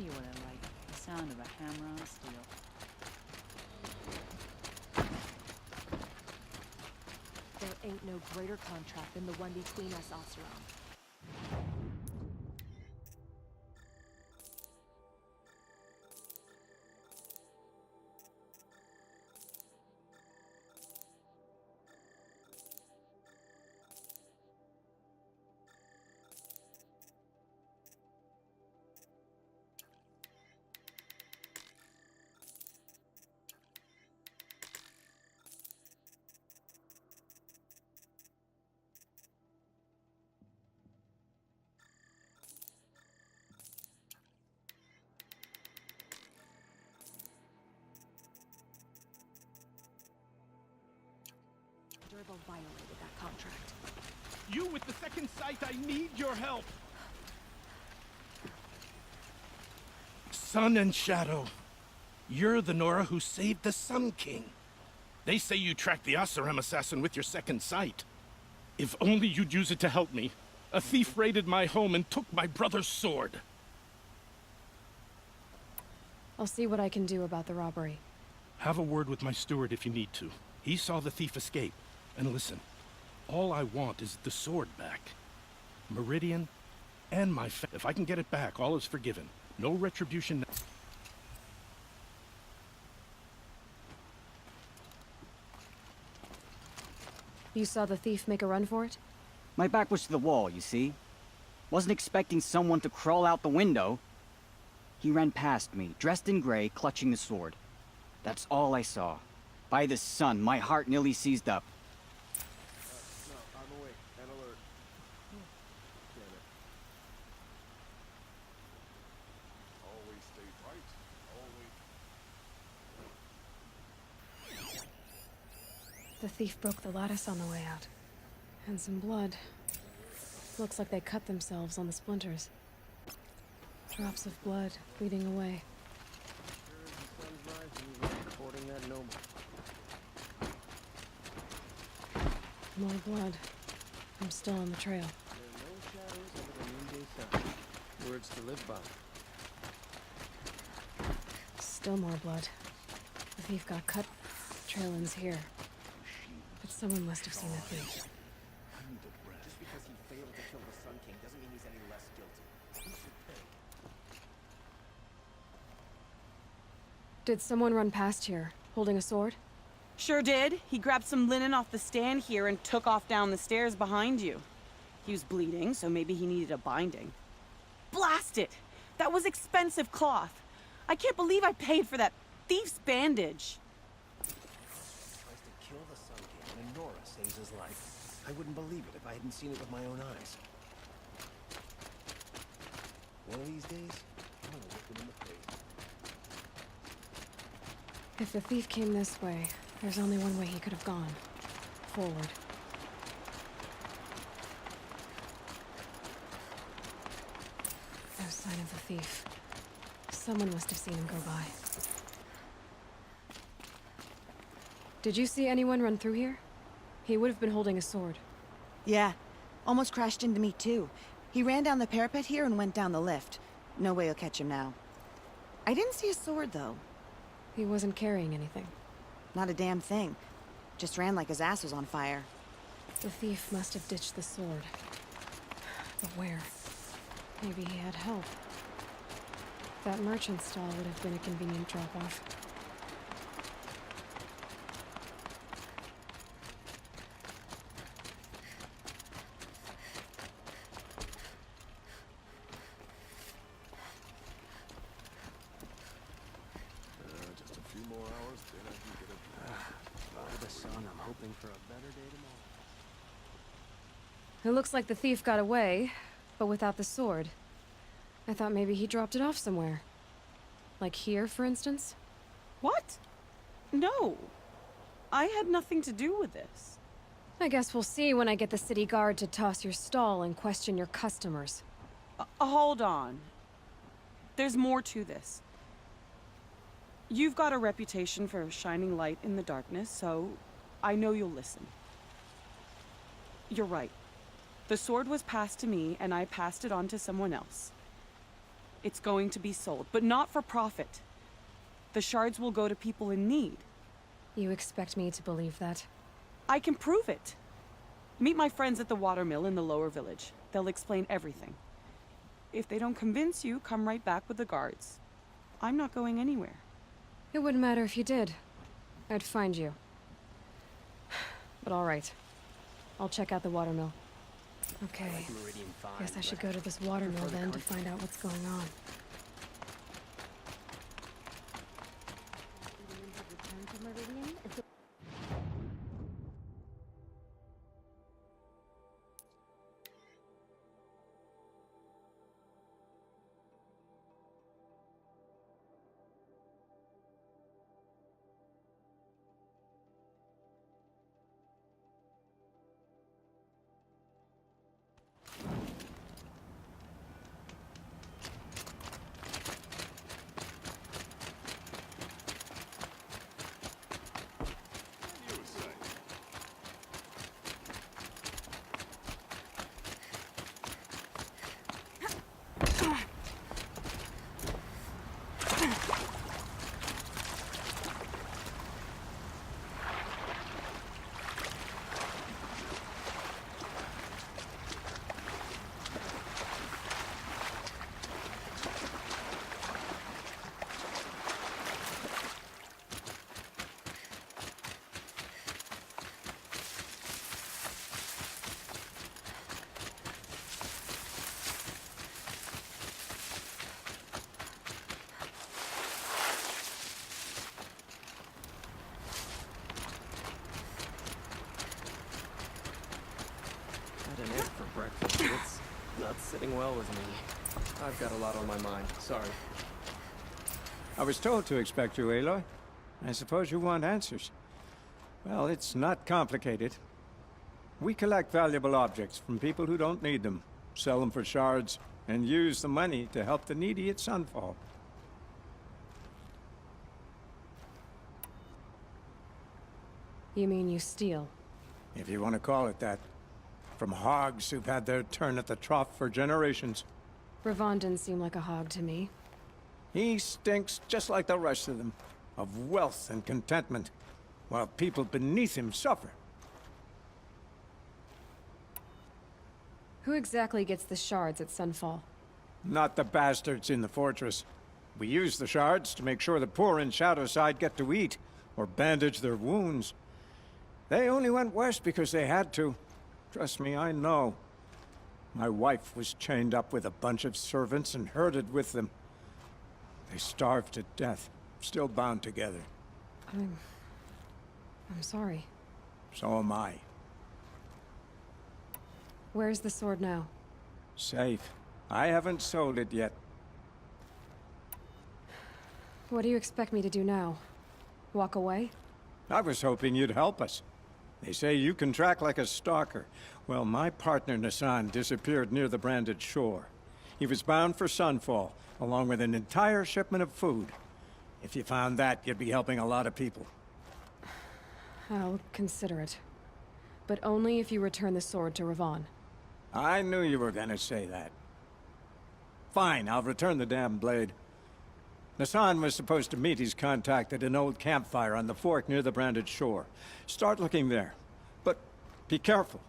you what I like. The sound of a hammer on steel. There ain't no greater contract than the one between us, Oseram. Durbo violated that contract. You with the second sight, I need your help! Sun and Shadow. You're the Nora who saved the Sun King. They say you tracked the Oseram assassin with your second sight. If only you'd use it to help me. A thief raided my home and took my brother's sword. I'll see what I can do about the robbery. Have a word with my steward if you need to. He saw the thief escape. And listen, all I want is the sword back. Meridian, and my if I can get it back, all is forgiven. No retribution. You saw the thief make a run for it? My back was to the wall, you see. Wasn't expecting someone to crawl out the window. He ran past me, dressed in gray, clutching the sword. That's all I saw. By the sun, my heart nearly seized up. No, I'm awake and alert. Damn it. Always stay right. Always. The thief broke the lattice on the way out. And some blood. Looks like they cut themselves on the splinters. Drops of blood bleeding away. Sure as the sun's rising, we're recording that noble. More blood. I'm still on the trail. There are no shadows over the noonday sun. Words to live by. Still more blood. The thief got cut. Trail ends here. But someone must have seen the thief. Just because he failed to kill the Sun King doesn't mean he's any less guilty. He should pay. Did someone run past here, holding a sword? Sure did. He grabbed some linen off the stand here and took off down the stairs behind you. He was bleeding, so maybe he needed a binding. Blast it! That was expensive cloth. I can't believe I paid for that thief's bandage. Tries to kill the Sun King and Nora saves his life. I wouldn't believe it if I hadn't seen it with my own eyes. One of these days, I'm gonna look him in the face. If the thief came this way, there's only one way he could have gone. Forward. No sign of the thief. Someone must have seen him go by. Did you see anyone run through here? He would have been holding a sword. Yeah. Almost crashed into me, too. He ran down the parapet here and went down the lift. No way you'll catch him now. I didn't see a sword, though. He wasn't carrying anything. Not a damn thing. Just ran like his ass was on fire. The thief must have ditched the sword. But where? Maybe he had help. That merchant stall would have been a convenient drop-off. Just a few more hours, then I can get a... By the sun, I'm hoping for a better day tomorrow. It looks like the thief got away, but without the sword. I thought maybe he dropped it off somewhere. Like here, for instance? What? No. I had nothing to do with this. I guess we'll see when I get the city guard to toss your stall and question your customers. Hold on. There's more to this. You've got a reputation for shining light in the darkness, so I know you'll listen. You're right. The sword was passed to me, and I passed it on to someone else. It's going to be sold, but not for profit. The shards will go to people in need. You expect me to believe that? I can prove it. Meet my friends at the watermill in the lower village. They'll explain everything. If they don't convince you, come right back with the guards. I'm not going anywhere. It wouldn't matter if you did. I'd find you. But all right. I'll check out the watermill. Okay. Meridian 5, Guess I should but go to this watermill prefer the then to country. find out what's going on. Had an egg for breakfast. It's not sitting well with me. I've got a lot on my mind. Sorry. I was told to expect you, Aloy. I suppose you want answers. Well, it's not complicated. We collect valuable objects from people who don't need them, sell them for shards, and use the money to help the needy at Sunfall. You mean you steal? If you want to call it that. From hogs who've had their turn at the trough for generations. Ravon didn't seem like a hog to me. He stinks just like the rest of them, of wealth and contentment, while people beneath him suffer. Who exactly gets the shards at Sunfall? Not the bastards in the fortress. We use the shards to make sure the poor in Shadowside get to eat, or bandage their wounds. They only went west because they had to. Trust me, I know. My wife was chained up with a bunch of servants and herded with them. They starved to death, still bound together. I'm sorry. So am I. Where's the sword now? Safe. I haven't sold it yet. What do you expect me to do now? Walk away? I was hoping you'd help us. They say you can track like a stalker. Well, my partner Nassan disappeared near the branded shore. He was bound for Sunfall, along with an entire shipment of food. If you found that, you'd be helping a lot of people. I'll consider it. But only if you return the sword to Ravon. I knew you were gonna say that. Fine, I'll return the damn blade. Nassan was supposed to meet his contact at an old campfire on the fork near the branded shore. Start looking there. But be careful.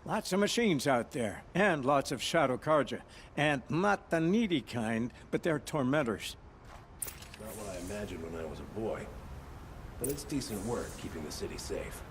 Lots of machines out there, and lots of Shadow Karja. And not the needy kind, but they're tormentors. Not what I imagined when I was a boy. But it's decent work keeping the city safe.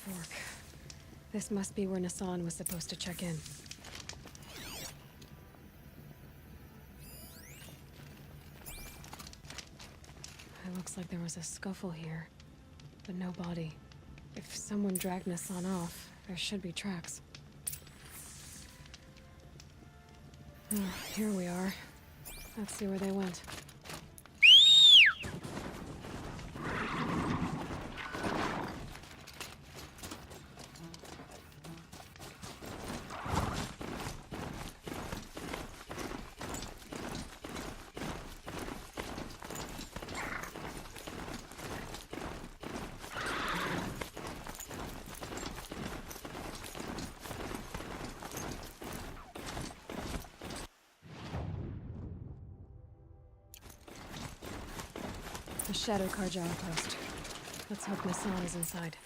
Fork. This must be where Nassan was supposed to check in. It looks like there was a scuffle here, but no body. If someone dragged Nassan off, there should be tracks. Oh, here we are. Let's see where they went. The Shadow Carja outpost. Let's hope Nassan is inside.